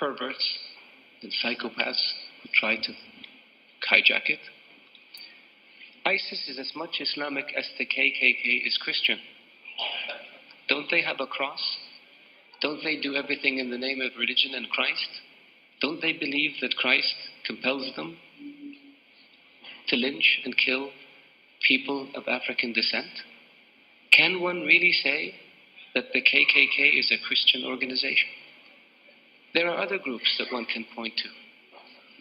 perverts and psychopaths who try to hijack it. ISIS is as much Islamic as the KKK is Christian. Don't they have a cross? Don't they do everything in the name of religion and Christ? Don't they believe that Christ compels them to lynch and kill people of African descent? Can one really say that the KKK is a Christian organization? There are other groups that one can point to.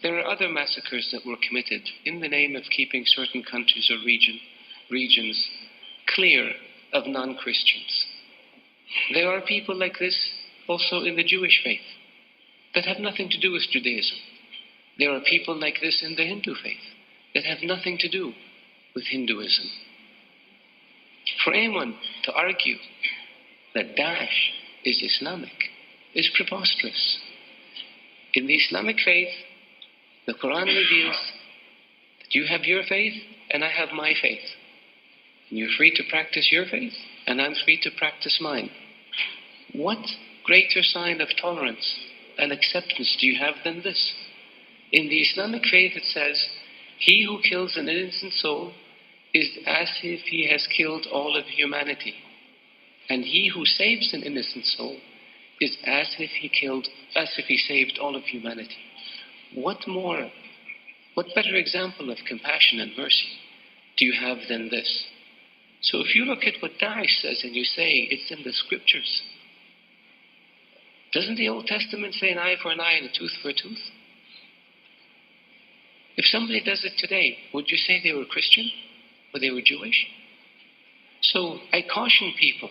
There are other massacres that were committed in the name of keeping certain countries or regions clear of non-Christians. There are people like this also in the Jewish faith that have nothing to do with Judaism. There are people like this in the Hindu faith that have nothing to do with Hinduism. For anyone to argue that Daesh is Islamic is preposterous. In the Islamic faith, the Quran reveals that you have your faith and I have my faith. And you're free to practice your faith and I'm free to practice mine. What greater sign of tolerance and acceptance do you have than this? In the Islamic faith it says, he who kills an innocent soul is as if he has killed all of humanity. And he who saves an innocent soul is as if he saved all of humanity. What better example of compassion and mercy do you have than this? So if you look at what Daesh says and you say it's in the scriptures, doesn't the Old Testament say an eye for an eye and a tooth for a tooth? If somebody does it today, would you say they were Christian or they were Jewish? So I caution people,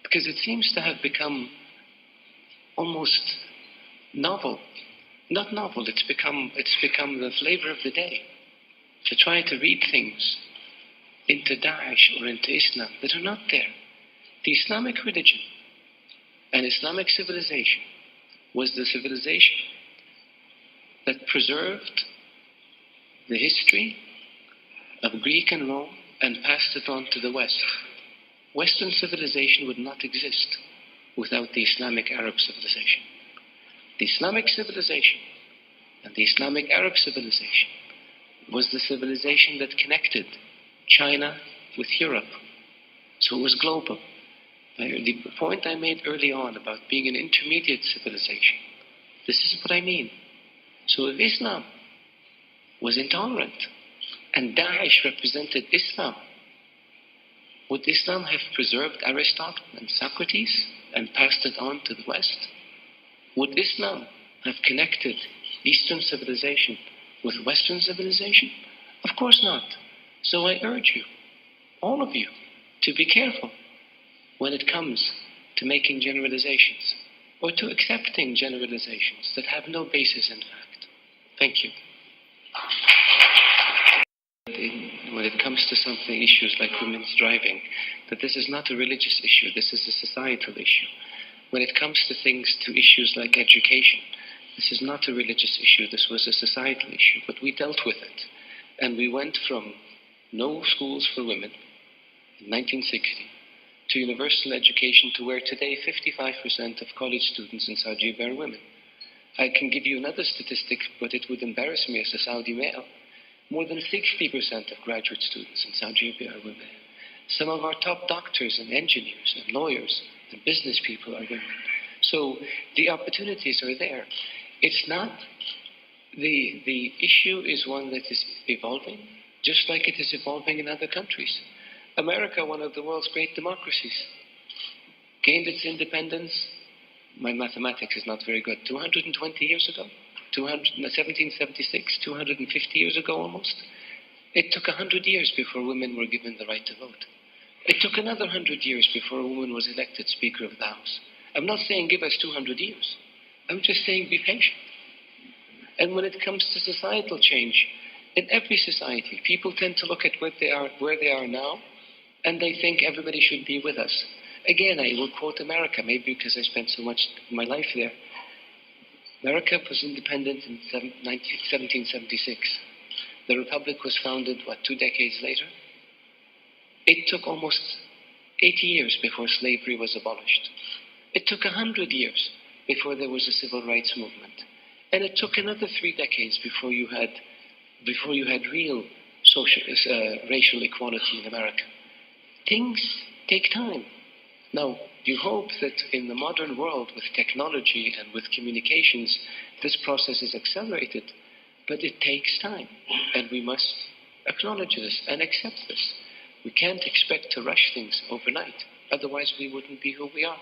because it seems to have become almost novel. Not novel, it's become the flavor of the day to try to read things into Daesh or into Islam that are not there. The Islamic religion and Islamic civilization was the civilization that preserved the history of Greek and Rome and passed it on to the West. Western civilization would not exist without the Islamic Arab civilization. The Islamic civilization and the Islamic Arab civilization was the civilization that connected China with Europe. So it was global. The point I made early on about being an intermediate civilization, this is what I mean. So if Islam was intolerant and Daesh represented Islam, would Islam have preserved Aristotle and Socrates and passed it on to the West? Would Islam have connected Eastern civilization with Western civilization? Of course not. So I urge you, all of you, to be careful when it comes to making generalizations or to accepting generalizations that have no basis in fact. Thank you. When it comes to something, issues like women's driving, that this is not a religious issue, this is a societal issue. When it comes to issues like education, this is not a religious issue, this was a societal issue, but we dealt with it. And we went from no schools for women in 1960 to universal education to where today 55% of college students in Saudi Arabia are women. I can give you another statistic, but it would embarrass me as a Saudi male. More than 60% of graduate students in Saudi Arabia are women. Some of our top doctors and engineers and lawyers and business people are women. So the opportunities are there. It's not, the issue is one that is evolving, just like it is evolving in other countries. America, one of the world's great democracies, gained its independence, my mathematics is not very good, 220 years ago? 1776, 250 years ago almost. It took 100 years before women were given the right to vote. It took another 100 years before a woman was elected Speaker of the House. I'm not saying give us 200 years. I'm just saying be patient. And when it comes to societal change, in every society, people tend to look at where they are now, and they think everybody should be with us. Again, I will quote America, maybe because I spent so much of my life there. America was independent in 1776. The Republic was founded, 2 decades later? It took almost 80 years before slavery was abolished. It took 100 years before there was a civil rights movement. And it took another 3 decades before you had real racial equality in America. Things take time. Now, you hope that in the modern world, with technology and with communications, this process is accelerated, but it takes time, and we must acknowledge this and accept this. We can't expect to rush things overnight, otherwise we wouldn't be who we are.